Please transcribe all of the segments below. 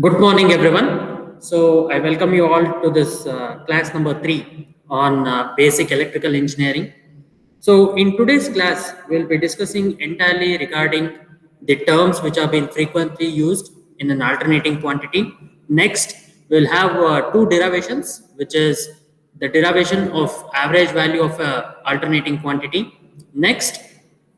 Good morning, everyone. So, I welcome you all to this class number 3 on basic electrical engineering. So, in today's class, we'll be discussing entirely regarding the terms which have been frequently used in an alternating quantity. Next, we'll have two derivations, which is the derivation of average value of alternating quantity. Next,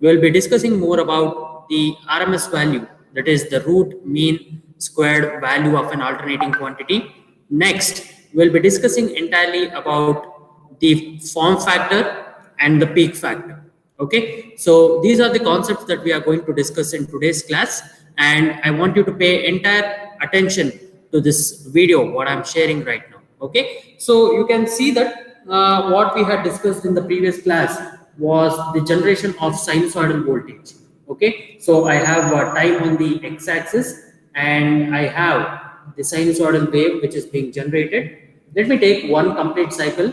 we'll be discussing more about the RMS value, that is the root mean squared value of an alternating quantity. Next, we'll be discussing entirely about the form factor and the peak factor. Okay, so these are the concepts that we are going to discuss in today's class, and I want you to pay entire attention to this video what I'm sharing right now. Okay, so you can see that what we had discussed in the previous class was the generation of sinusoidal voltage. Okay, so I have time on the x-axis and I have the sinusoidal wave which is being generated. Let me take one complete cycle.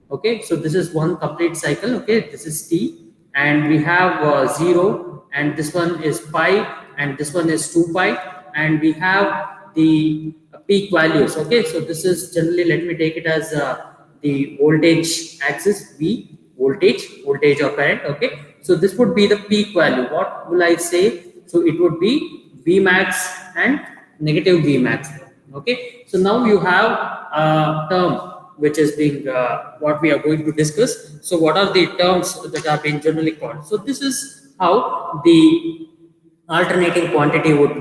Okay, so this is one complete cycle. Okay, this is t, and we have 0, and this one is pi, and this one is 2 pi, and we have the peak values. Okay, so this is generally, let me take it as the voltage axis, v, voltage or current. Okay, so this would be the peak value. What will I say? So it would be v max and negative v max. Okay, so now you have a term which is being what we are going to discuss. So what are the terms that are being generally called? So this is how the alternating quantity would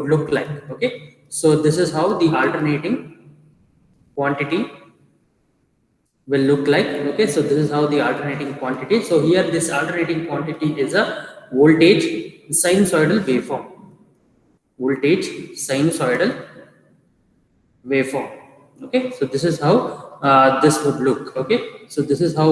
look like. Okay, so this is how the alternating quantity will look like. Okay, so this is how the alternating quantity. So here this alternating quantity is a voltage sinusoidal waveform. Voltage sinusoidal waveform. Okay, so this is how this would look. Okay, so this is how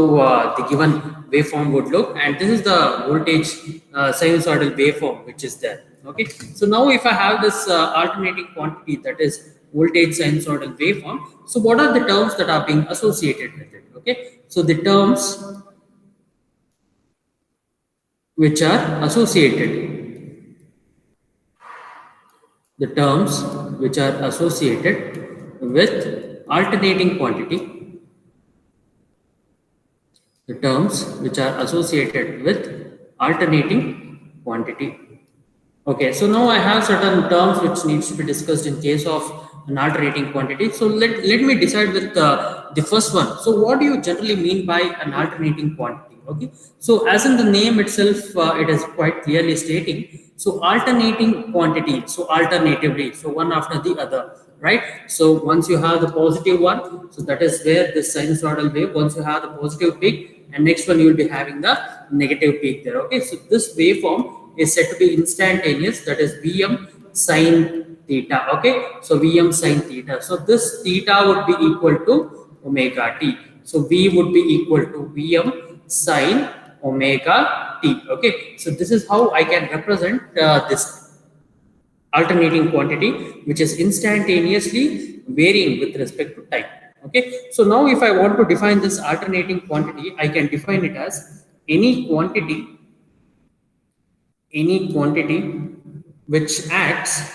the given waveform would look, and this is the voltage sinusoidal waveform which is there. Okay, so now if I have this alternating quantity, that is voltage sinusoidal waveform, so what are the terms that are being associated with it? Okay, so the terms which are associated, the terms which are associated with alternating quantity, the terms which are associated with alternating quantity. Okay, so now I have certain terms which needs to be discussed in case of an alternating quantity. So let me decide with the first one. So what do you generally mean by an alternating quantity? Okay, so as in the name itself, it is quite clearly stating. So alternating quantity, so alternatively, so one after the other, right? So once you have the positive one, so that is where this sinusoidal wave, once you have the positive peak, and next one you will be having the negative peak there. Okay, so this waveform is said to be instantaneous, that is Vm sine theta. Okay, so Vm sine theta. So this theta would be equal to omega t. So V would be equal to Vm sine omega t. Okay, so this is how I can represent this alternating quantity, which is instantaneously varying with respect to time. Okay, so now if I want to define this alternating quantity, I can define it as any quantity which acts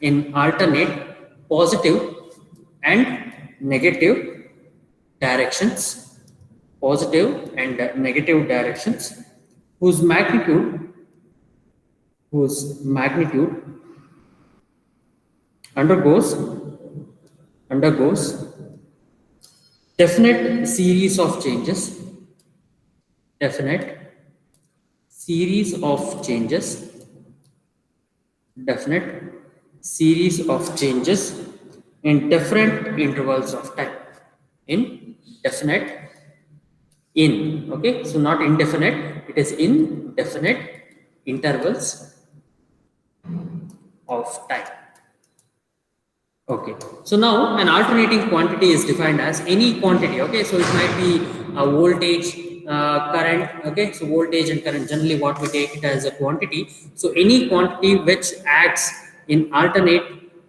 in alternate positive and negative directions, whose magnitude undergoes definite series of changes, definite series of changes, definite series of changes in different intervals of time, in definite in okay, so not indefinite, it is in definite intervals of time. Okay, so now an alternating quantity is defined as any quantity. Okay, so it might be a voltage, current. Okay, so voltage and current, generally what we take it as a quantity. So any quantity which acts in alternate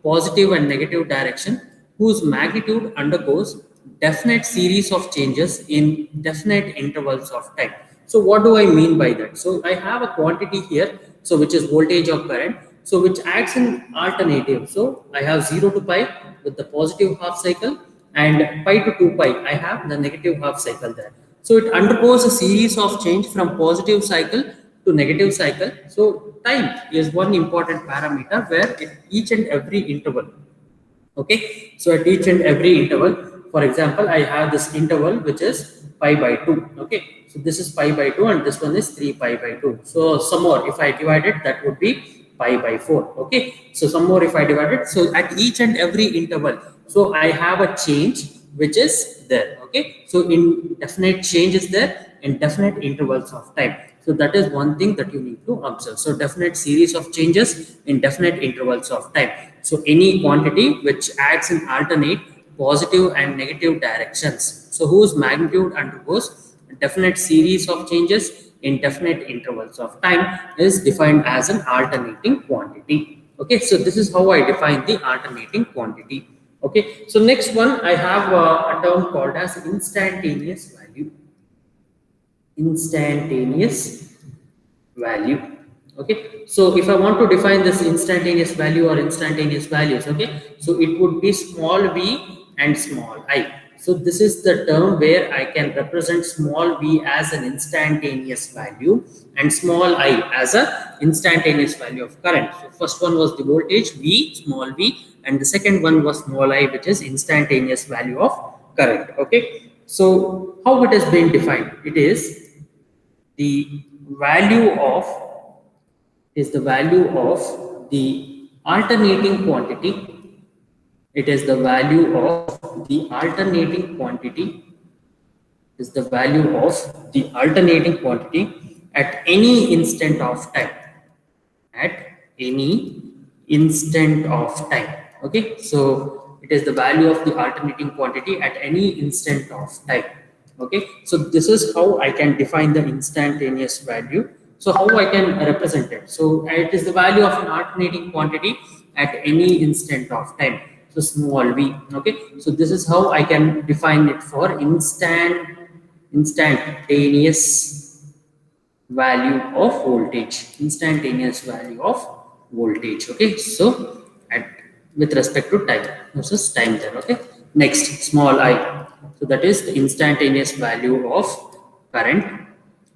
positive and negative direction, whose magnitude undergoes definite series of changes in definite intervals of time. So what do I mean by that? So I have a quantity here, so which is voltage or current, so which acts in alternative. So I have 0 to pi with the positive half cycle, and pi to 2 pi I have the negative half cycle there. So it undergoes a series of change from positive cycle to negative cycle. So time is one important parameter where at each and every interval. Okay, so at each and every interval, for example, I have this interval which is pi by 2. Okay, so this is pi by 2 and this one is 3 pi by 2. So some more, if I divide it, that would be pi by 4. Okay, so some more if I divide it, so at each and every interval, so I have a change which is there. Okay, so in definite change is there in definite intervals of time. So that is one thing that you need to observe. So definite series of changes in definite intervals of time. So any quantity which acts in alternate positive and negative directions. So whose magnitude undergoes a definite series of changes in definite intervals of time is defined as an alternating quantity. Okay, so this is how I define the alternating quantity. Okay, so next one I have a term called as instantaneous value. Instantaneous value. Okay, so if I want to define this instantaneous value or instantaneous values, okay, so it would be small v and small I. So this is the term where I can represent small v as an instantaneous value and small I as a instantaneous value of current. So first one was the voltage v, small v, and the second one was small I, which is instantaneous value of current. Okay, so how it has been defined? It is the value of the value of the alternating quantity. It is the value of the alternating quantity. Is the value of the alternating quantity at any instant of time. At any instant of time. Okay, so it is the value of the alternating quantity at any instant of time. Okay, so this is how I can define the instantaneous value. So how I can represent it? So it is the value of an alternating quantity at any instant of time. So small v. Okay, so this is how I can define it for instantaneous value of voltage. Instantaneous value of voltage. Okay, so at with respect to time versus time there. Okay, next small I. So that is the instantaneous value of current.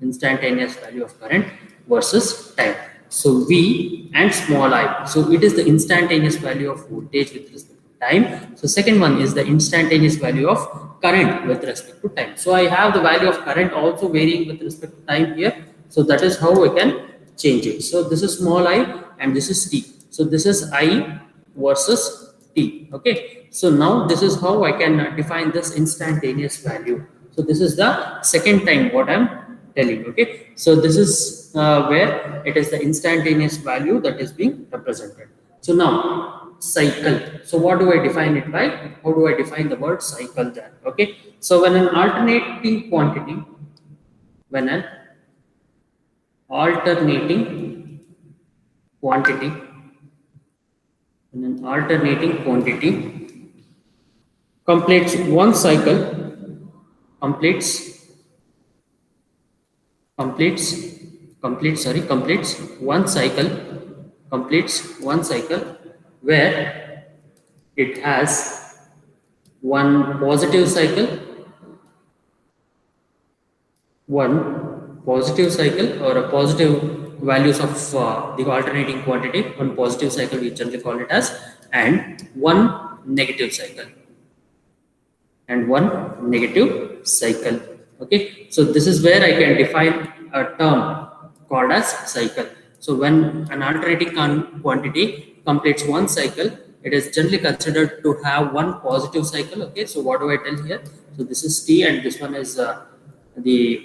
Instantaneous value of current versus time. So V and small I. So it is the instantaneous value of voltage with respect to time. So second one is the instantaneous value of current with respect to time. So I have the value of current also varying with respect to time here. So that is how I can change it. So this is small I and this is t. So this is I versus t. Okay, so now this is how I can define this instantaneous value. So this is the second time what I'm telling. Okay, so this is where it is the instantaneous value that is being represented. So now cycle. So what do I define it by? How do I define the word cycle there? Okay, so when an alternating quantity, when an alternating quantity completes one cycle, completes one cycle where it has one positive cycle or a positive values of the alternating quantity, one positive cycle we generally call it as, and one negative cycle. Okay, so this is where I can define a term called as cycle. So when an alternating quantity completes one cycle, it is generally considered to have one positive cycle. Okay, so what do I tell here? So this is t and this one is the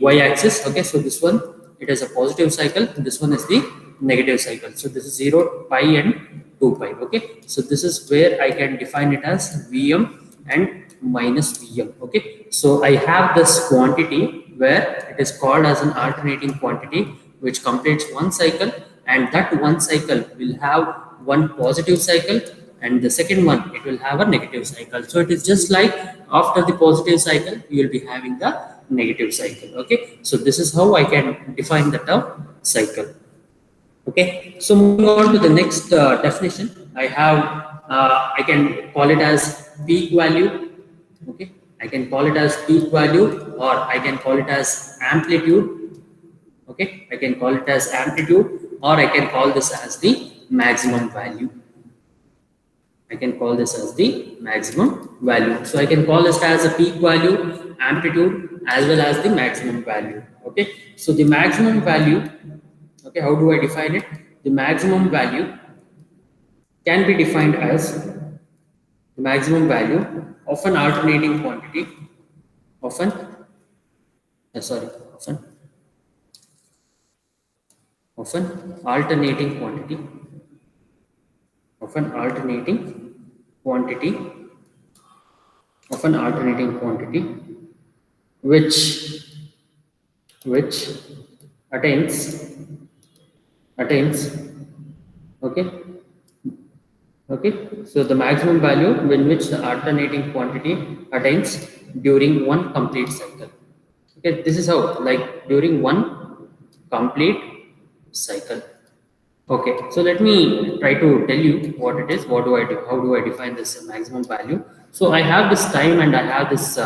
y-axis. Okay, so this one, it is a positive cycle, and this one is the negative cycle. So this is 0, pi and 2 pi. Okay, so this is where I can define it as Vm and minus Vm. Okay, so I have this quantity where it is called as an alternating quantity which completes one cycle, and that one cycle will have one positive cycle, and the second one it will have a negative cycle. So it is just like after the positive cycle you will be having the negative cycle. Okay, so this is how I can define the term cycle. Okay, so moving on to the next definition, I can call it as peak value. Okay, I can call it as peak value, or I can call it as amplitude. Okay, I can call it as amplitude, or I can call this as the maximum value. I can call this as the maximum value. So I can call this as a peak value, amplitude, as well as the maximum value. Okay, so the maximum value, okay, how do I define it? The maximum value can be defined as the maximum value of an alternating quantity, often, sorry, often alternating quantity, of an alternating quantity, which which attains, attains, okay, okay, so the maximum value in which the alternating quantity attains during one complete cycle. Okay, this is how, like during one complete cycle. Okay, so let me try to tell you what it is. What do I do? How do I define this maximum value? So I have this time and I have this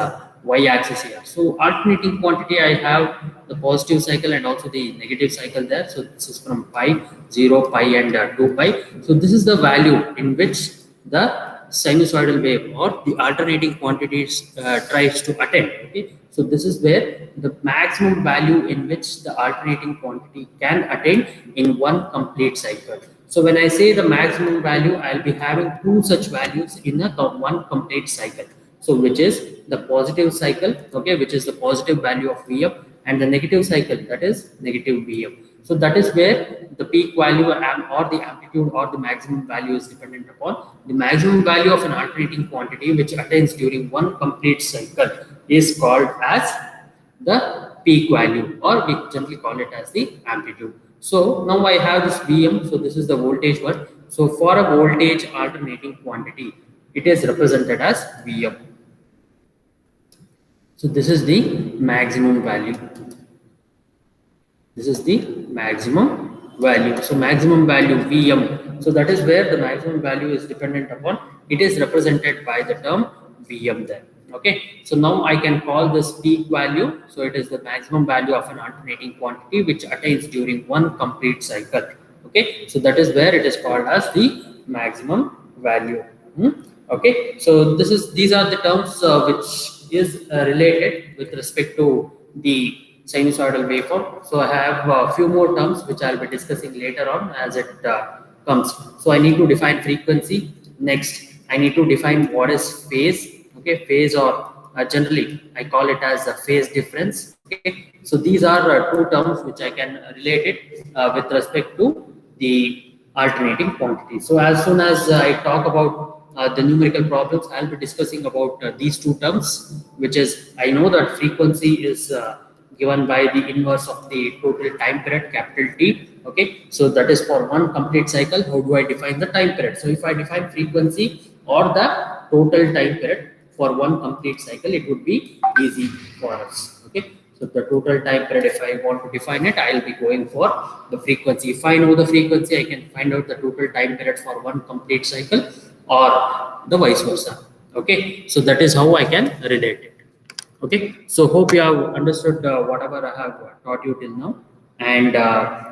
y-axis here. So alternating quantity, I have the positive cycle and also the negative cycle there. So this is from pi, 0, pi and 2 pi. So this is the value in which the sinusoidal wave or the alternating quantities tries to attain. Okay, so this is where the maximum value in which the alternating quantity can attain in one complete cycle. So when I say the maximum value, I'll be having two such values in a one complete cycle. So which is the positive cycle, okay, which is the positive value of Vm, and the negative cycle, that is negative Vm. So that is where the peak value or the amplitude or the maximum value is dependent upon the maximum value of an alternating quantity which attains during one complete cycle is called as the peak value, or we generally call it as the amplitude. So now I have this Vm, so this is the voltage one. So for a voltage alternating quantity, it is represented as Vm. So this is the maximum value. This is the maximum value. So maximum value Vm. So that is where the maximum value is dependent upon. It is represented by the term Vm there. Okay. So now I can call this peak value. So it is the maximum value of an alternating quantity which attains during one complete cycle. Okay. So that is where it is called as the maximum value. Okay. So these are the terms which is related with respect to the sinusoidal waveform. So I have a few more terms which I'll be discussing later on as it comes. So I need to define frequency. Next, I need to define what is phase. Okay, phase, or generally I call it as a phase difference. Okay, so these are two terms which I can relate it with respect to the alternating quantity. So as soon as I talk about the numerical problems, I'll be discussing about these two terms, which is, I know that frequency is given by the inverse of the total time period, capital T. Okay, so that is for one complete cycle. How do I define the time period? So if I define frequency or the total time period for one complete cycle, it would be easy for us. Okay, so the total time period, if I want to define it, I'll be going for the frequency. If I know the frequency, I can find out the total time period for one complete cycle, or the vice versa. Okay, so that is how I can relate it. Okay, so hope you have understood whatever I have taught you till now, and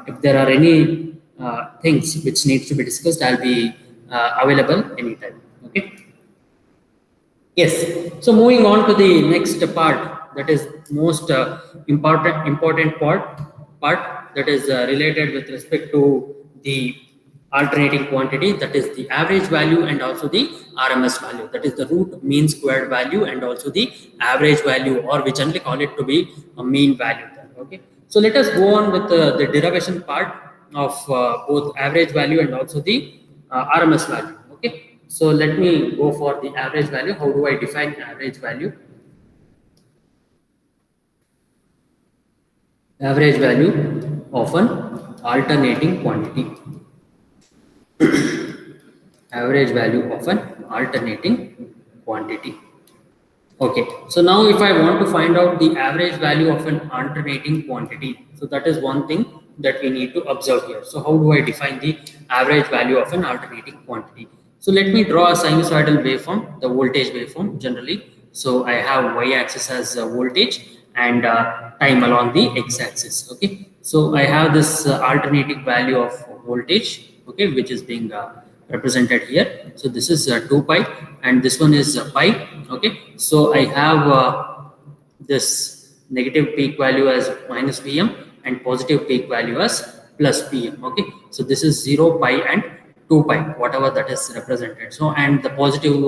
if there are any things which needs to be discussed, I'll be available anytime. Okay. Yes. So moving on to the next part, that is most important part that is related with respect to the alternating quantity, that is the average value and also the RMS value, that is the root mean squared value and also the average value, or we generally call it to be a mean value. Okay, so let us go on with the derivation part of both average value and also the RMS value. Okay, so let me go for the average value. How do I define average value? Average value of an alternating quantity. Average value of an alternating quantity. Okay, so now if I want to find out the average value of an alternating quantity, so that is one thing that we need to observe here. So how do I define the average value of an alternating quantity? So let me draw a sinusoidal waveform, the voltage waveform generally. So I have y-axis as voltage and time along the x-axis. Okay, so I have this alternating value of voltage, okay, which is being represented here. So this is 2 pi and this one is pi. Okay, so I have this negative peak value as minus Vm and positive peak value as plus Pm. Okay, so this is 0, pi and 2 pi, whatever that is represented. So and the positive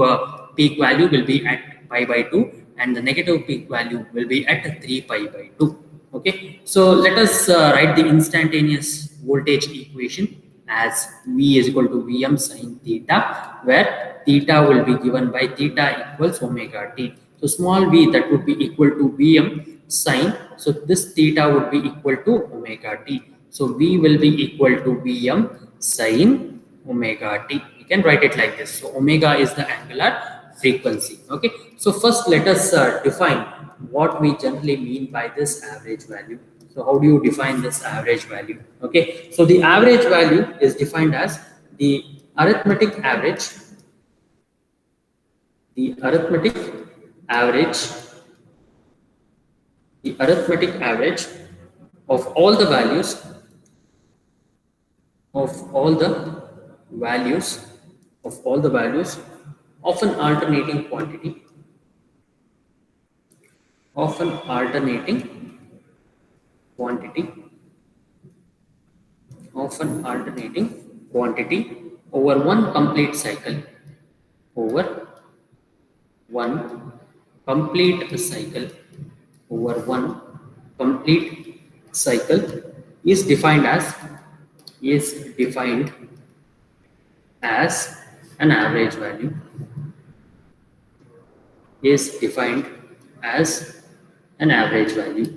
peak value will be at pi by 2 and the negative peak value will be at 3 pi by 2. Okay, so let us write the instantaneous voltage equation as V is equal to Vm sin theta, where theta will be given by theta equals omega t. So small v, that would be equal to Vm sin. So this theta would be equal to omega t. So V will be equal to Vm sin omega t. You can write it like this. So omega is the angular frequency. Okay, so first let us define what we generally mean by this average value. So how do you define this average value? Okay, so the average value is defined as the arithmetic average, the arithmetic average, the arithmetic average of all the values, of all the values, of all the values of an alternating quantity, of an alternating quantity, of an alternating quantity over one complete cycle, over one complete cycle, over one complete cycle is defined as, is defined as an average value, is defined as an average value.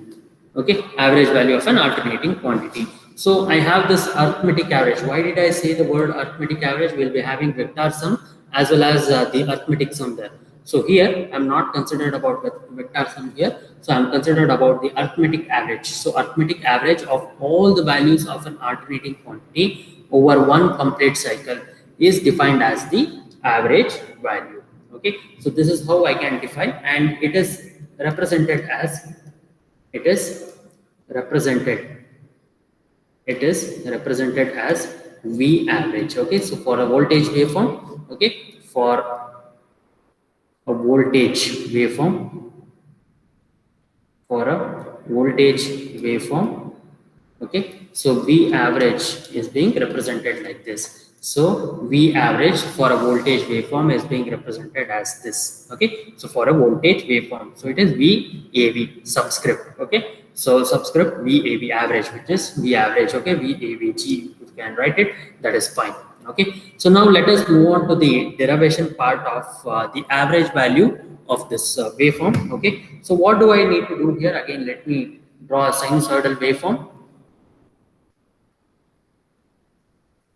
Okay, average value of an alternating quantity. So I have this arithmetic average. Why did I say the word arithmetic average? We'll be having vector sum as well as the arithmetic sum there. So here I'm not considered about the vector sum here. So I'm considered about the arithmetic average. So arithmetic average of all the values of an alternating quantity over one complete cycle is defined as the average value. Okay, so this is how I can define, and it is represented as, it is represented, it is represented as V average. Okay, so for a voltage waveform, okay, for a voltage waveform, for a voltage waveform, okay, so V average is being represented like this. So V average for a voltage waveform is being represented as this. Okay, so for a voltage waveform, so it is VAV subscript. Okay, so subscript VAV average, which is V average. Okay, VAVG, you can write it, that is fine. Okay, so now let us move on to the derivation part of the average value of this waveform. Okay, so what do I need to do here? Again, let me draw a sinusoidal waveform.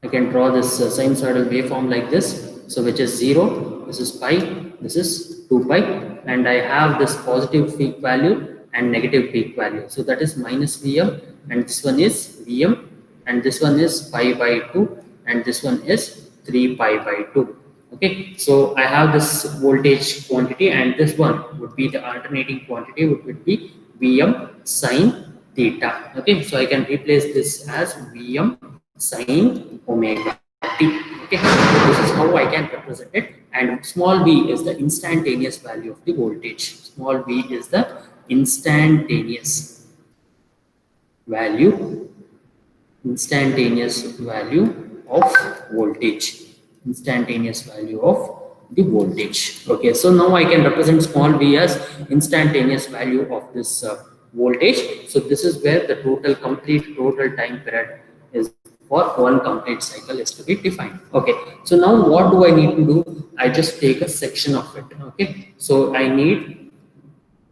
I can draw this sinusoidal waveform like this. So which is 0, this is pi, this is 2 pi, and I have this positive peak value and negative peak value. So that is minus Vm, and this one is Vm, and this one is pi by 2, and this one is 3 pi by 2. Okay, so I have this voltage quantity, and this one would be the alternating quantity, which would be Vm sin theta. Okay, so I can replace this as Vm sin omega t. Okay, so this is how I can represent it, and small v is the instantaneous value of the voltage. Small v is the instantaneous value, instantaneous value of voltage, instantaneous value of the voltage. Okay, so now I can represent small v as instantaneous value of this voltage. So this is where the complete total time period is for one complete cycle is to be defined. Okay, so now what do I need to do? I just take a section of it. Okay, so I need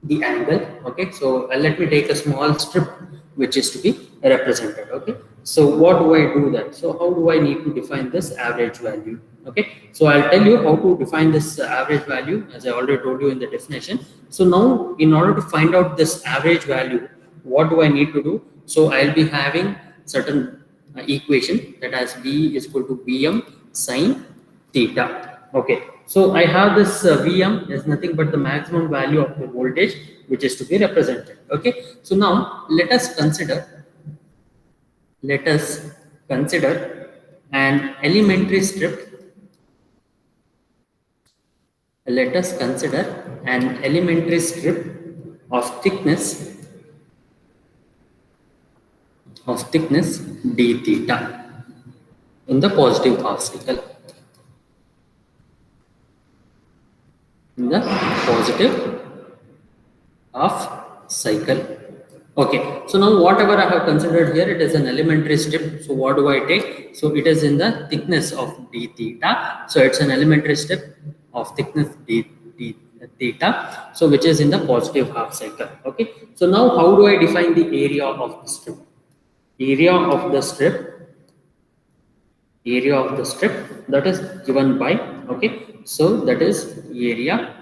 the angle. Okay, so let me take a small strip which is to be represented. Okay, so what do I do then? So how do I need to define this average value? Okay, so I'll tell you how to define this average value, as I already told you in the definition. So now, in order to find out this average value, what do I need to do? So I'll be having certain equation that has V is equal to Vm sine theta. Okay, so I have this Vm is nothing but the maximum value of the voltage which is to be represented. Okay, so now let us consider an elementary strip. Let us consider an elementary strip of thickness d theta in the positive half cycle. In the positive half cycle. Okay, so now whatever I have considered here, it is an elementary strip. So what do I take? So it is in the thickness of d theta. So it's an elementary strip of thickness d theta. So which is in the positive half cycle. Okay, so now how do I define the area of the strip? Area of the strip that is given by, okay, so that is area,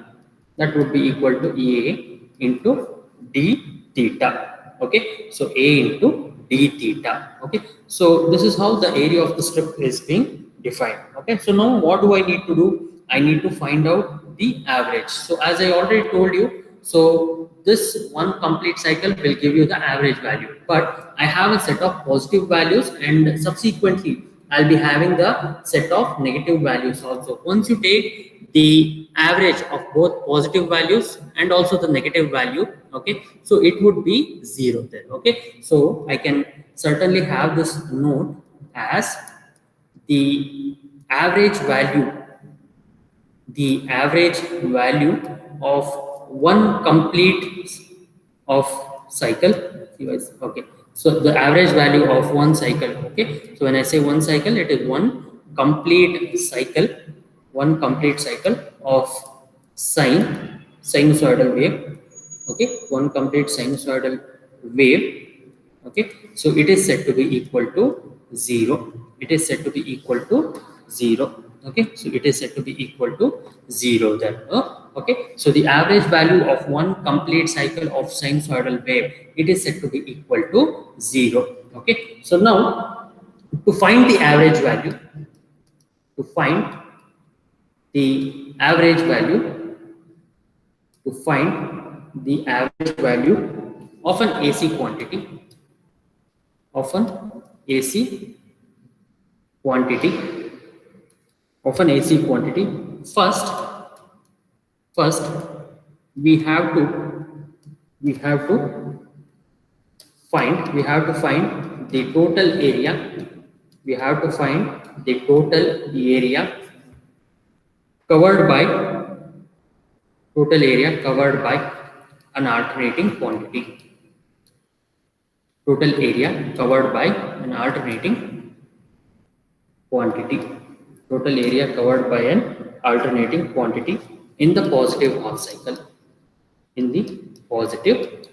that would be equal to A into d theta. Okay, so A into d theta. Okay, so this is how the area of the strip is being defined. Okay, so now what do I need to do? I need to find out the average. So as I already told you, so this one complete cycle will give you the average value, but I have a set of positive values, and subsequently I'll be having the set of negative values also. Once you take the average of both positive values and also the negative value, okay, so it would be 0 there. Okay, so I can certainly have this note as the average value of one complete of cycle. Okay, so the average value of one cycle. Okay, so when I say one cycle, it is one complete cycle of sinusoidal wave. Okay, one complete sinusoidal wave. Okay, so it is said to be equal to 0. It is said to be equal to 0. Okay, so it is said to be equal to 0 then. Okay, so the average value of one complete cycle of sinusoidal wave, it is said to be equal to 0. Okay, so now to find the average value, to find the average value, to find the average value of an AC quantity, of an AC quantity, first we have to find the total area. We have to find the total area covered by an alternating quantity. Total area covered by an alternating quantity. Total area covered by an alternating quantity in the positive half cycle. In the positive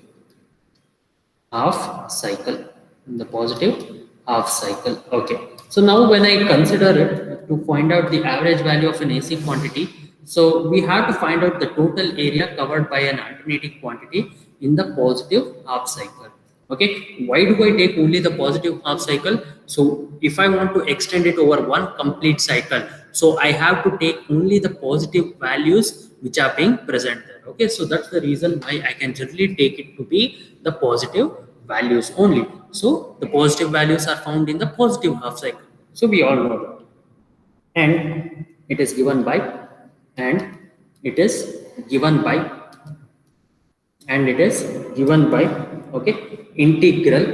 half cycle. In the positive half cycle. Okay. So now when I consider it to find out the average value of an AC quantity, so we have to find out the total area covered by an alternating quantity in the positive half cycle. Okay, why do I take only the positive half cycle? So if I want to extend it over one complete cycle, so I have to take only the positive values which are being present there. Okay, so that's the reason why I can generally take it to be the positive values only. So the positive values are found in the positive half cycle. So we all know that. And it is given by, and it is given by, okay, integral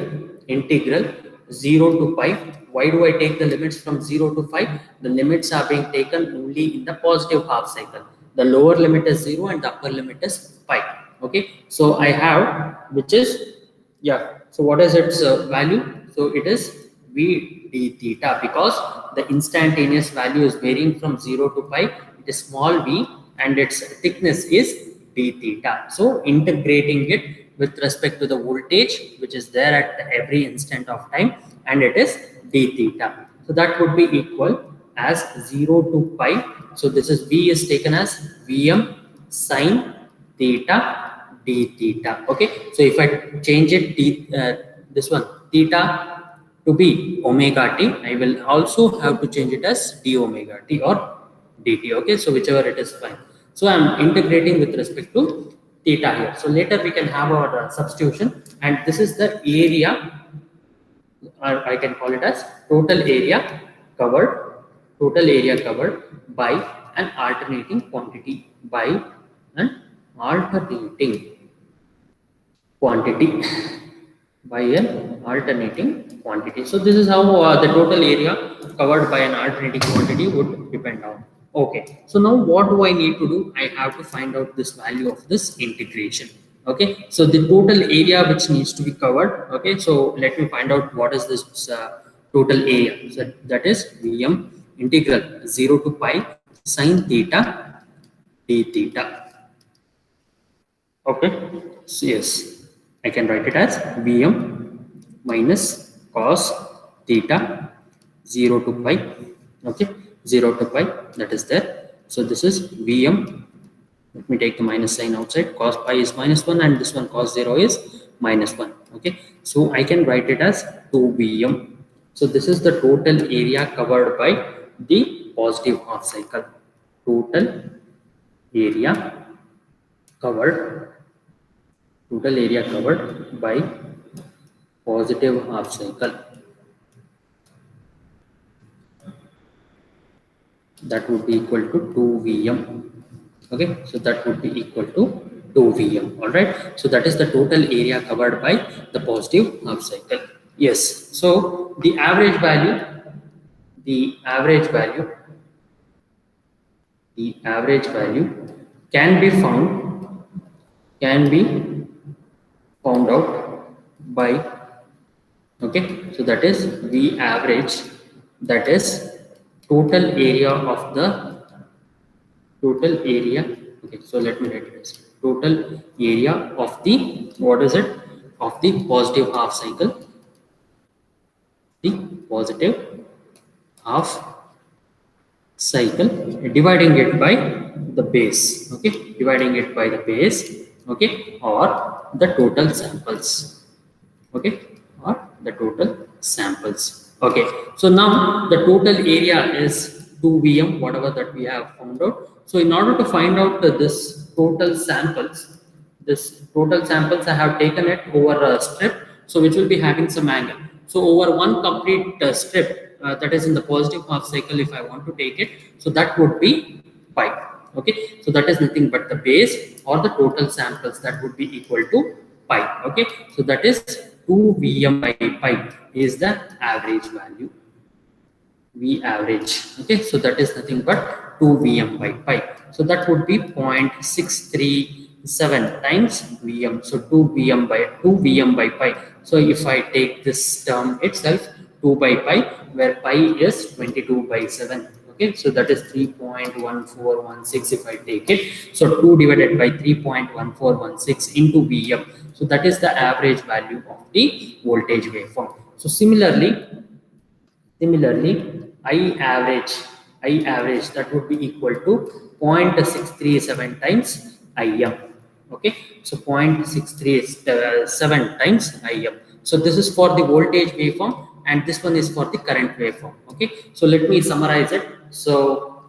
0 to pi. Why do I take the limits from 0 to 5? The limits are being taken only in the positive half cycle. The lower limit is 0 and the upper limit is pi. Okay, so I have, which is, yeah, so what is its value? So it is v d theta, because the instantaneous value is varying from 0 to pi. It is small v and its thickness is d theta. So integrating it with respect to the voltage which is there at every instant of time, and it is d theta. So that would be equal as 0 to pi. So this is V is taken as Vm sine theta d theta. Okay, so if I change it this one theta to be omega t, I will also have to change it as d omega t or dt. Okay, so whichever it is, fine. So I'm integrating with respect to theta here. So later we can have our substitution, and this is the area, or I can call it as total area covered, total area covered by an alternating quantity, by an alternating quantity, by an alternating quantity. So this is how the total area covered by an alternating quantity would depend on. Okay, so now what do I need to do? I have to find out this value of this integration. Okay, so the total area which needs to be covered. Okay, so let me find out what is this total area. So that is Vm integral 0 to pi sine theta d theta. Okay, so yes, I can write it as Vm minus cos theta 0 to pi. Okay, 0 to pi, that is there. So this is Vm. Let me take the minus sign outside. Cos pi is -1 and this one cos 0 is -1. Okay, so I can write it as 2Vm. So this is the total area covered by the positive half cycle. Total area covered, total area covered by positive half cycle. That would be equal to 2Vm. Okay, so that would be equal to 2Vm. All right, so that is the total area covered by the positive half cycle. Yes, so the average value, the average value, the average value can be found out by, okay, so that is V average, that is total area of the total area. Okay, so let me write this total area of the, what is it, of the positive half cycle, the positive half cycle, dividing it by the base. Okay, dividing it by the base. Okay, or the total samples. Okay, or the total samples. Okay, so now the total area is 2Vm, whatever that we have found out. So in order to find out this total samples, I have taken it over a strip, so which will be having some angle. So over one complete strip that is in the positive half cycle, if I want to take it, so that would be pi. Okay, so that is nothing but the base or the total samples, that would be equal to pi. Okay, so that is 2Vm by pi is the average value, V average. Okay, so that is nothing but 2Vm by pi. So that would be 0.637 times Vm. So 2Vm by pi. So if I take this term itself, 2 by pi, where pi is 22 by 7. Okay, so that is 3.1416 if I take it. So 2 divided by 3.1416 into Vm. So that is the average value of the voltage waveform. So similarly, I average that would be equal to 0.637 times Im. Okay, so 0.637 times Im. So this is for the voltage waveform, and this one is for the current waveform. Okay, so let me summarize it. So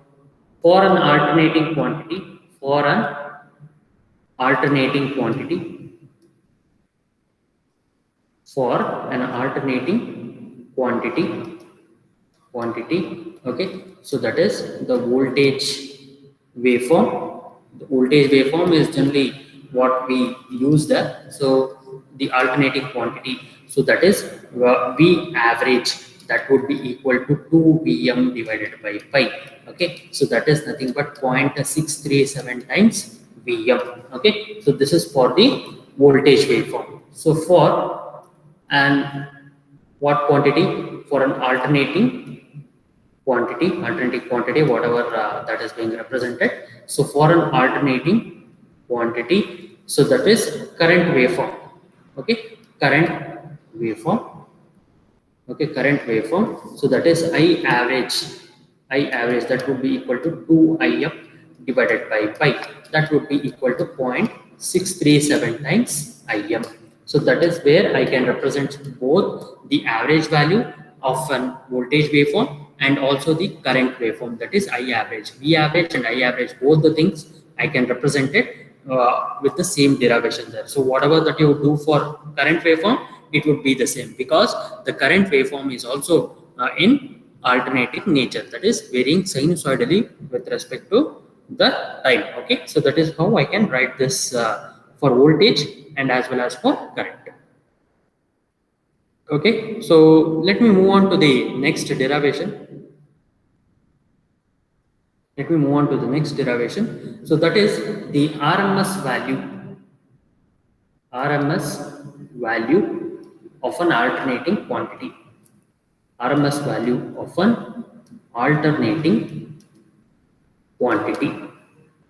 for an alternating quantity, for an alternating quantity, for an alternating quantity, okay, so that is the voltage waveform. The voltage waveform is generally what we use there. So the alternating quantity, so that is V average, that would be equal to 2Vm divided by pi. Okay, so that is nothing but 0.637 times Vm. Okay, so this is for the voltage waveform. So for an what quantity? For an alternating quantity, whatever that is being represented. So for an alternating quantity, so that is current waveform. Okay, current waveform. Okay, current waveform. So that is I average. I average, that would be equal to 2IM divided by pi. That would be equal to 0.637 times IM. So that is where I can represent both the average value of an voltage waveform and also the current waveform, that is I average. V average and I average, both the things I can represent it with the same derivation there. So whatever that you do for current waveform, it would be the same, because the current waveform is also in alternating nature, that is varying sinusoidally with respect to the time. Okay, so that is how I can write this for voltage and as well as for current. Okay, so let me move on to the next derivation. Let me move on to the next derivation. So that is the RMS value of an alternating quantity. RMS value of an alternating quantity.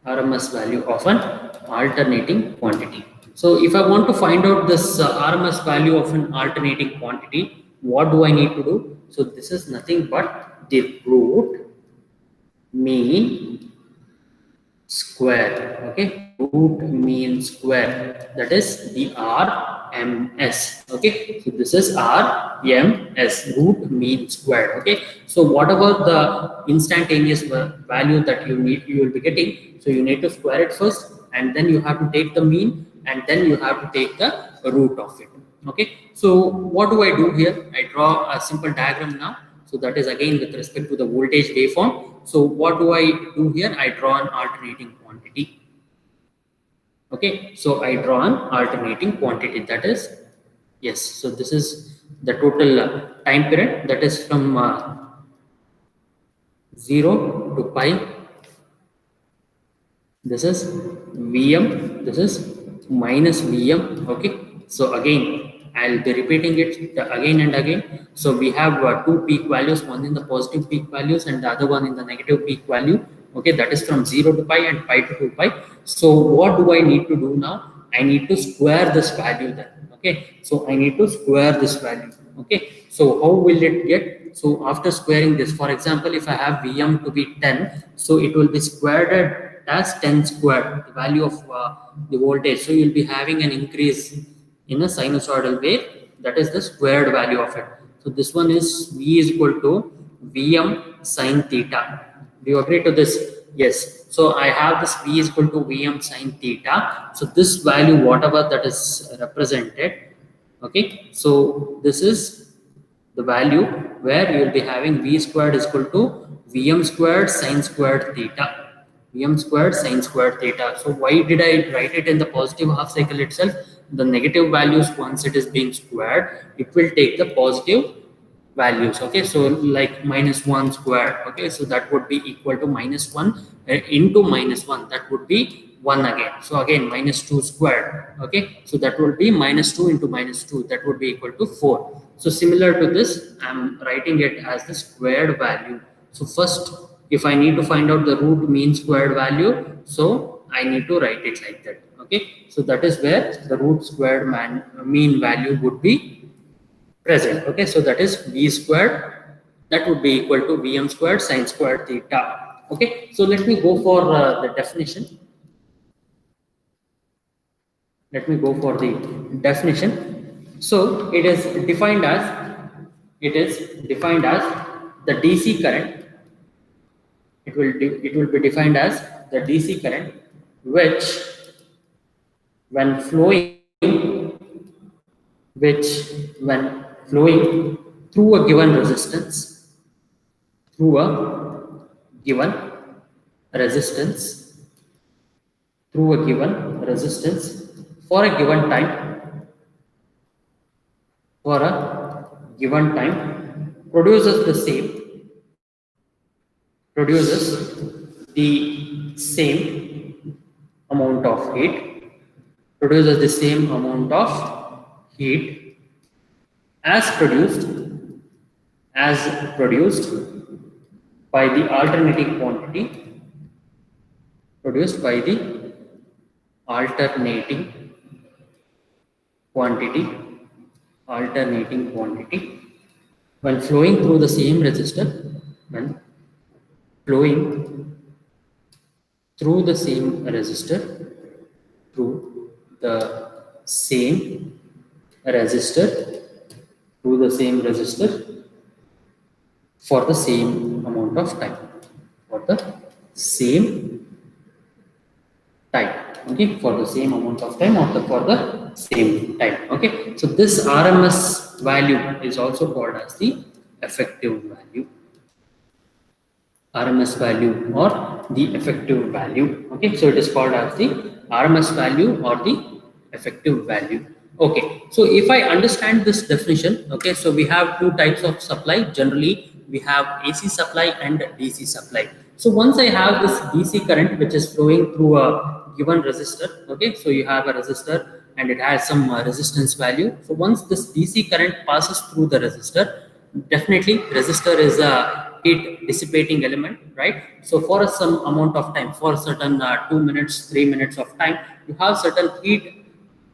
RMS value of an alternating quantity. So if I want to find out this RMS value of an alternating quantity, what do I need to do? So this is nothing but the root mean square. Okay, root mean square, that is the RMS. Okay, so this is RMS, root mean square. Okay, so whatever the instantaneous value that you need, you will be getting, so you need to square it first, and then you have to take the mean, and then you have to take the root of it. Okay, so what do I do here? I draw a simple diagram now. So that is again with respect to the voltage waveform. So what do I do here? I draw an alternating quantity. Okay, so I draw an alternating quantity, that is, yes, so this is the total time period, that is from 0 to pi. This is Vm, this is minus Vm. Okay, so again I'll be repeating it again and again. So we have two peak values, one in the positive peak values and the other one in the negative peak value. Okay, that is from 0 to pi and pi to 2 pi. So what do I need to do now? I need to square this value then. Okay, so I need to square this value. Okay, so how will it get? So after squaring this, for example, if I have Vm to be 10, so it will be squared as 10 squared, the value of the voltage. So you'll be having an increase in a sinusoidal wave, that is the squared value of it. So this one is V is equal to Vm sine theta. Do you agree to this? Yes. So I have this V is equal to Vm sine theta. So this value, whatever that is represented, okay, so this is the value where you will be having V squared is equal to Vm squared sine squared theta. Vm squared sine squared theta. So why did I write it in the positive half cycle itself? The negative values, once it is being squared, it will take the positive values. Okay, so like minus 1 squared. Okay, so that would be equal to minus 1 into minus 1, that would be 1 again. So again minus 2 squared. Okay, so that will be minus 2 into minus 2, that would be equal to 4. So similar to this, I'm writing it as the squared value. So first, if I need to find out the root mean squared value, so I need to write it like that. Okay, so that is where the root squared mean value would be present. Okay, so that is V squared, that would be equal to Vm squared sine squared theta. Okay, so let me go for the definition. Let me go for the definition. So it is defined as, the DC current. It will be defined as the DC current which when flowing which when flowing through a given resistance, through a given resistance through a given resistance for a given time, produces the same amount of heat, as produced by the alternating quantity, produced by the alternating quantity when flowing through the same resistor, when flowing through the same resistor, through the same resistor, through the same resistor for the same amount of time, for the same time, okay, for the same amount of time, or for the same time, okay. So this RMS value is also called as the effective value, RMS value or the effective value, okay. So it is called as the RMS value or the effective value, okay. So if I understand this definition, okay, so we have two types of supply. Generally we have AC supply and DC supply. So once I have this DC current which is flowing through a given resistor, okay, so you have a resistor and it has some resistance value. So once this DC current passes through the resistor, definitely resistor is a heat dissipating element, right? So for some amount of time, for certain 2 minutes, 3 minutes of time, you have certain heat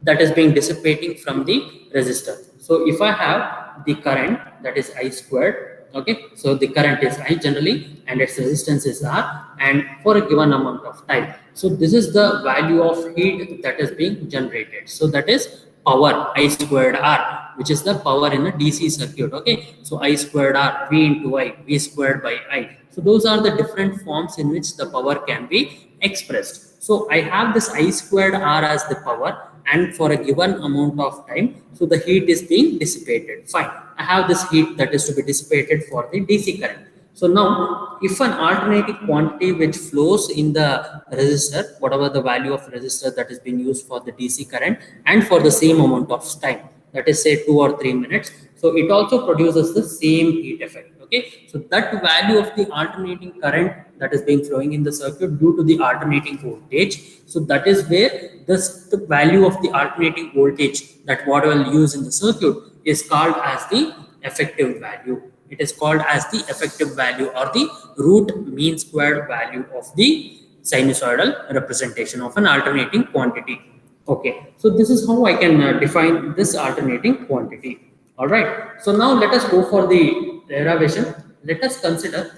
that is being dissipating from the resistor. So if I have the current, that is I squared, okay, so the current is I generally and its resistance is R, and for a given amount of time, so this is the value of heat that is being generated. So that is power I squared R, which is the power in a DC circuit, okay. So I squared R, V into I, V squared by I. So those are the different forms in which the power can be expressed. So I have this I squared R as the power, and for a given amount of time, so the heat is being dissipated. Fine, I have this heat that is to be dissipated for the DC current. So now if an alternating quantity which flows in the resistor, whatever the value of resistor that is being used for the DC current, and for the same amount of time, that is say 2 or 3 minutes, so it also produces the same heat effect, okay. So that value of the alternating current that is being flowing in the circuit due to the alternating voltage, so that is where the value of the alternating voltage that what will use in the circuit is called as the effective value. It is called as the effective value or the root mean squared value of the sinusoidal representation of an alternating quantity. Okay, so this is how I can define this alternating quantity. All right, so now let us go for the derivation. Let us consider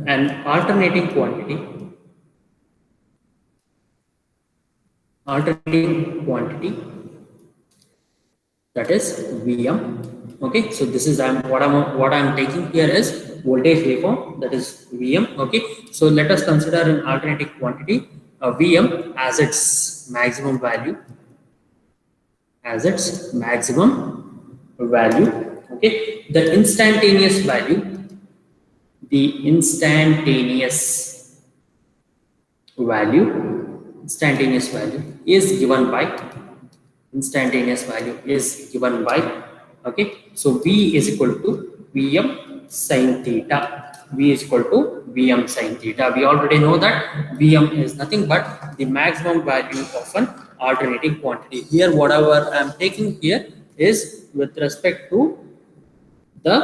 an alternating quantity, that is Vm. Okay, so this is what I'm taking here is voltage waveform, that is Vm. Okay, so let us consider an alternating quantity Vm as its maximum value, okay. The instantaneous value is given by okay, so V is equal to Vm sin theta. We already know that Vm is nothing but the maximum value of an alternating quantity. Here whatever I am taking here is with respect to the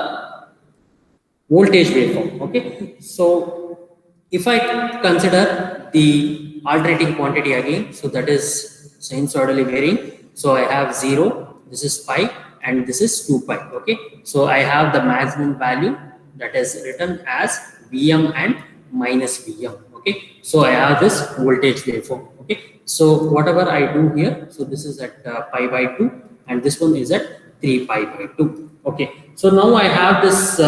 voltage waveform, okay. So if I consider the alternating quantity again, so that is sinusoidally varying, so I have 0, this is pi, and this is 2 pi, okay. So I have the maximum value that is written as Vm and minus Vm, okay. So I have this voltage waveform, okay. So whatever I do here, so this is at pi by 2 and this one is at 3 pi by 2, okay. So now I have this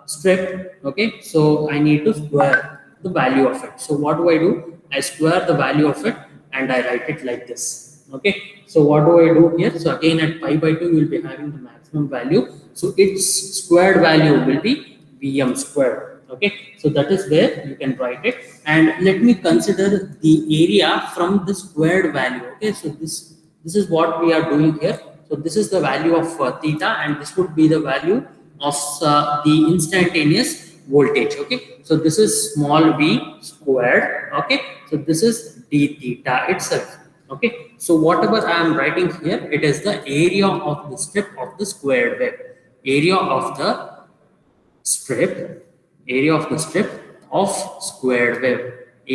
strip, okay. So I need to square the value of it. So what do? I square the value of it and I write it like this, okay. So what do I do here? So again at pi by 2 you will be having the maximum value, so its squared value will be Vm squared, okay. So that is where you can write it, and let me consider the area from the squared value, okay. So this is what we are doing here. So this is the value of theta, and this would be the value of the instantaneous voltage, okay. So this is small v squared, okay. So this is d theta itself, okay. So whatever I am writing here, it is the area of the strip of the squared wave, area of the strip of squared wave,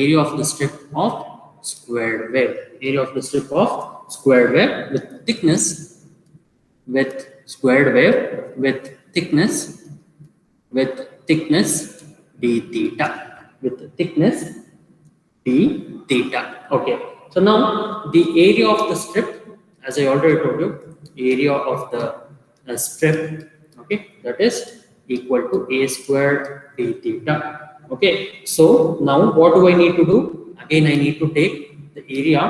area of the strip of squared wave with thickness, with thickness with thickness d theta, with thickness d theta. Okay, so now the area of the strip, as I already told you, area of the strip, okay, that is equal to a squared d theta. Okay, so now what do I need to do? Again, I need to take the area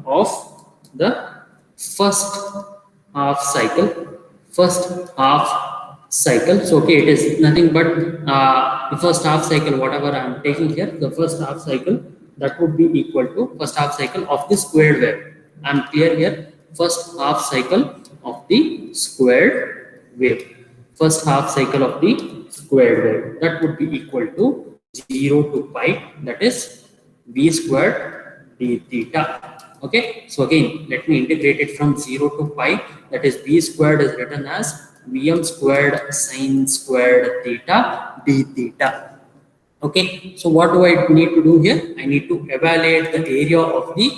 of the first half cycle, first half cycle. So okay, it is nothing but the first half cycle, whatever I am taking here, the first half cycle, that would be equal to first half cycle of the squared wave. I am clear here, first half cycle of the squared wave, first half cycle of the squared wave, that would be equal to 0 to pi, that is v squared d theta. Okay, so again, let me integrate it from 0 to pi, that is v squared is written as vm squared sine squared theta d theta. Okay, so what do I need to do here? I need to evaluate the area of the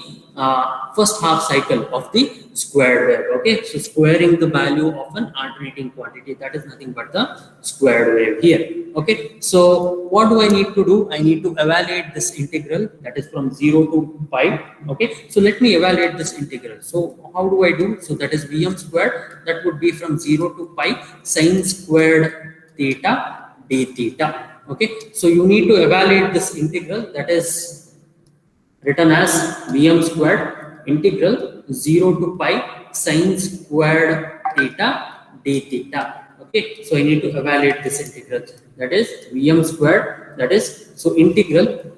first half cycle of the squared wave. Okay, so squaring the value of an alternating quantity, that is nothing but the squared wave here. Okay, so what do I need to do? I need to evaluate this integral, that is from 0 to pi. Okay, so let me evaluate this integral. So how do I do? So that is vm squared, that would be from 0 to pi sine squared theta d theta. Okay, so you need to evaluate this integral, that is written as vm squared integral 0 to pi sine squared theta d theta. Okay, so I need to evaluate this integral, that is vm squared, that is so integral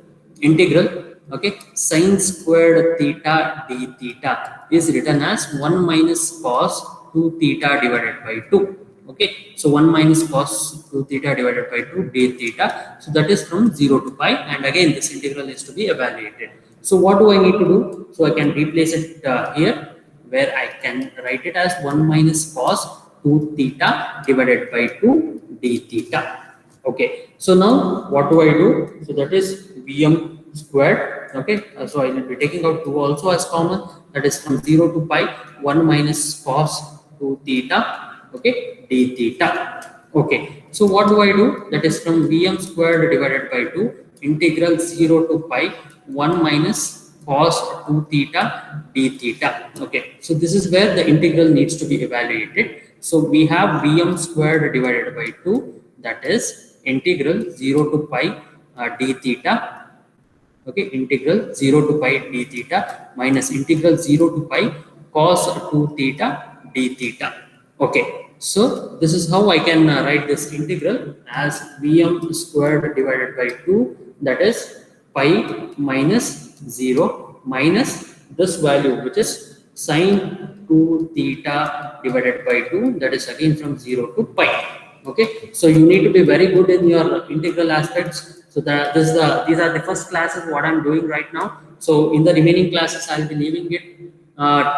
okay, sine squared theta d theta is written as 1 minus cos 2 theta divided by 2. Okay, so 1 minus cos 2 theta divided by 2 d theta. So that is from 0 to pi, and again this integral is to be evaluated. So what do I need to do? So I can replace it here, where I can write it as 1 minus cos 2 theta divided by 2 d theta. Okay, so now what do I do? So that is vm squared. Okay, so I will be taking out 2 also as common, that is from 0 to pi 1 minus cos 2 theta, okay, d theta. Okay, so what do I do? That is from vm squared divided by 2 integral 0 to pi 1 minus cos 2 theta d theta. Okay, so this is where the integral needs to be evaluated. So we have vm squared divided by 2, that is integral 0 to pi d theta. Okay, integral 0 to pi d theta minus integral 0 to pi cos 2 theta d theta. Okay, so this is how I can write this integral as vm squared divided by 2, that is pi minus 0 minus this value, which is sine 2 theta divided by 2, that is again from 0 to pi. Okay, so you need to be very good in your integral aspects. So that these are the first classes what I'm doing right now. So in the remaining classes I'll be leaving it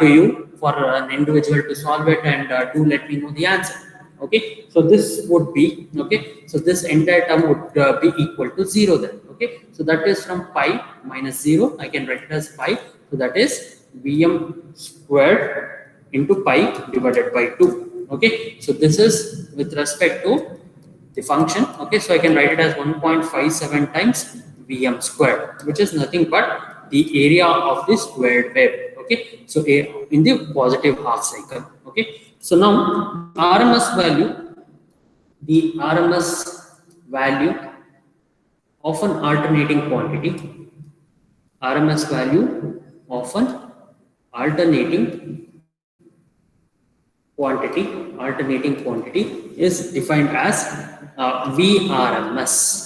to you for an individual to solve it, and do let me know the answer. Okay, so this would be, okay, so this entire term would be equal to 0 then. Okay, so that is from pi minus 0, I can write it as pi, so that is vm squared into pi divided by 2. Okay, so this is with respect to the function. Okay, so I can write it as 1.57 times vm squared, which is nothing but the area of the squared wave. Okay, so in the positive half cycle. Okay, so now the rms value of an alternating quantity, rms value of an alternating quantity is defined as vrms,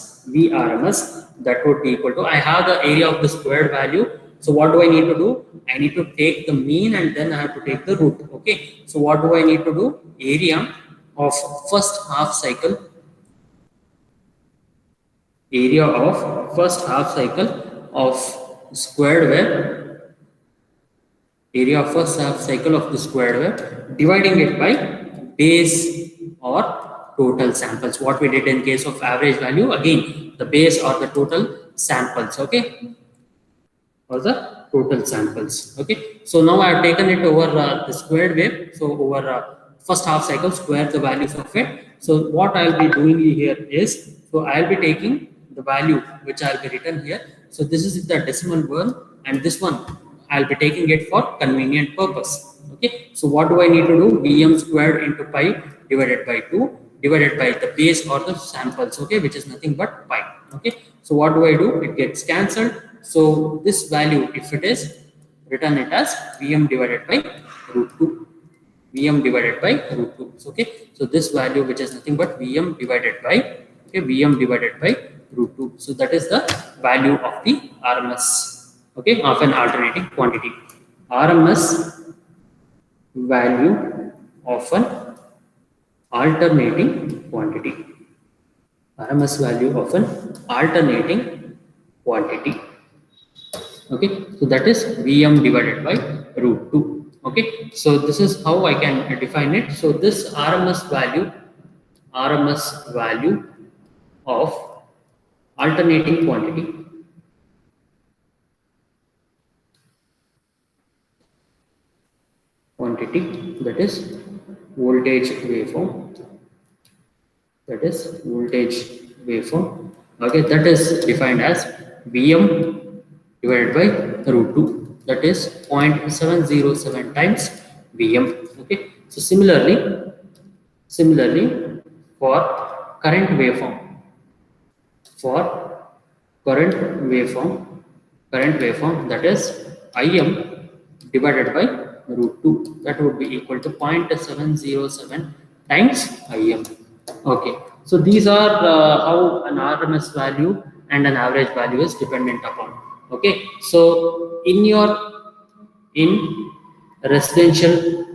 that would be equal to, I have the area of the squared value. So what do I need to do? I need to take the mean and then I have to take the root. Okay, so what do I need to do? Area of first half cycle, area of first half cycle of squared wave, area of first half cycle of the squared wave, dividing it by base or total samples. What we did in case of average value, again the base or the total samples. Okay, or the total samples. Okay, so now I have taken it over the squared wave. So over first half cycle, square the values of it. So what I'll be doing here is, so I'll be taking the value which I'll be written here. So this is the decimal one, and this one I'll be taking it for convenient purpose. Okay. So what do I need to do? Vm squared into pi divided by 2 divided by the base or the samples. Okay, which is nothing but pi. Okay. So what do I do? It gets cancelled. So this value, if it is, return it as Vm divided by root 2. Vm divided by root 2. So, okay. So this value, which is nothing but Vm divided by, okay, Vm divided by root 2. So that is the value of the RMS, okay, of an alternating quantity. RMS value of an alternating quantity. RMS value of an alternating quantity. Okay, so that is Vm divided by root 2. Okay, so this is how I can define it. So this RMS value of alternating quantity that is voltage waveform, okay, that is defined as Vm divided by root 2, that is 0.707 times Vm. Okay, so similarly for current waveform, that is Im divided by root 2, that would be equal to 0.707 times Im. Okay, so these are how an RMS value and an average value is dependent upon. Okay, so in residential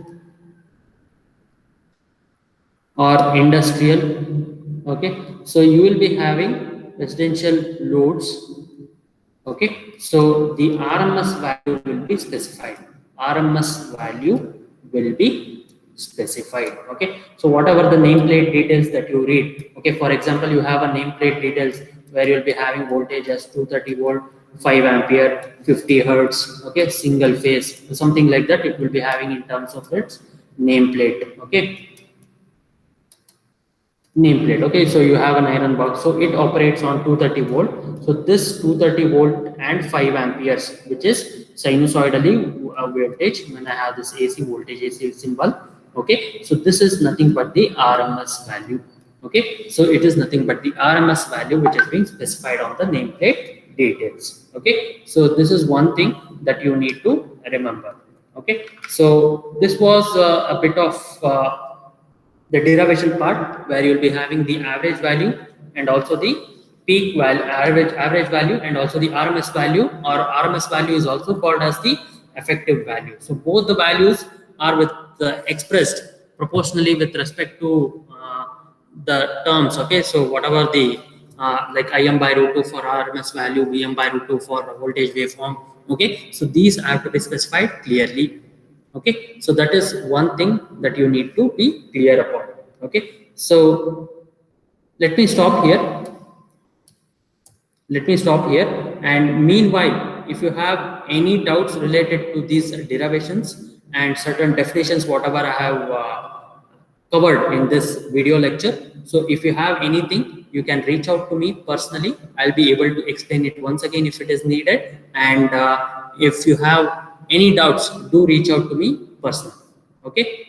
or industrial, okay, so you will be having residential loads. Okay, so the RMS value will be specified. Okay, so whatever the nameplate details that you read, okay, for example, you have a nameplate details where you'll be having voltage as 230 volt, 5 ampere, 50 hertz, okay, single phase, something like that. It will be having in terms of its nameplate. Okay, so you have an iron box, so it operates on 230 volt. So this 230 volt and 5 amperes, which is sinusoidally voltage, when I have this AC voltage, AC symbol. Okay, so this is nothing but the RMS value. Okay, so it is nothing but the RMS value which is being specified on the nameplate details. Okay, so this is one thing that you need to remember. Okay, so this was a bit of the derivation part, where you will be having the average value and also the peak value, average value, and also the RMS value, or RMS value is also called as the effective value. So both the values are expressed proportionally with respect to the terms. Okay, so whatever the like Im by root 2 for RMS value, Vm by root 2 for voltage waveform. Okay, so these have to be specified clearly. Okay, so that is one thing that you need to be clear upon. Okay, so let me stop here. And meanwhile, if you have any doubts related to these derivations and certain definitions, whatever I have covered in this video lecture, so if you have anything, you can reach out to me personally. I'll be able to explain it once again if it is needed. And if you have any doubts, do reach out to me personally. Okay.